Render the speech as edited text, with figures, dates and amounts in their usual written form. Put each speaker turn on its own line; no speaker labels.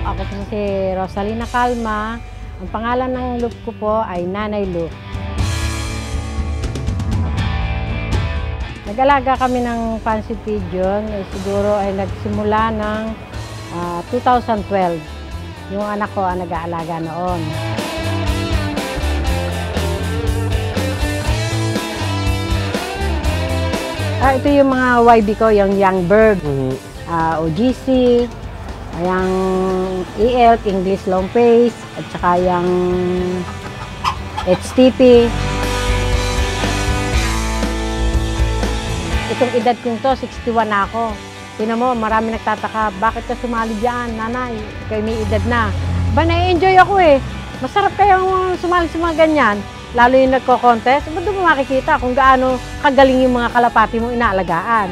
Ako po si Rosalina Calma. Ang pangalan ng loop ko po ay Nanay Loop. Nag-alaga kami ng fancy pigeon. Siguro ay nagsimula ng 2012. Yung anak ko ang nag-aalaga noon. Ito yung mga YB ko, yung young bird, OGC, yung ELK, English long face, at saka yung HTP. Itong edad kong to, 61 na ako. Tingnan mo, marami nagtataka, bakit ka sumali diyan, nanay? Ikaw may edad na. Ba, na-enjoy ako eh. Masarap kayong sumali sa mga ganyan. Lalo yung nagko-contest, ba't doon mo makikita kung gaano kagaling yung mga kalapati mo inaalagaan.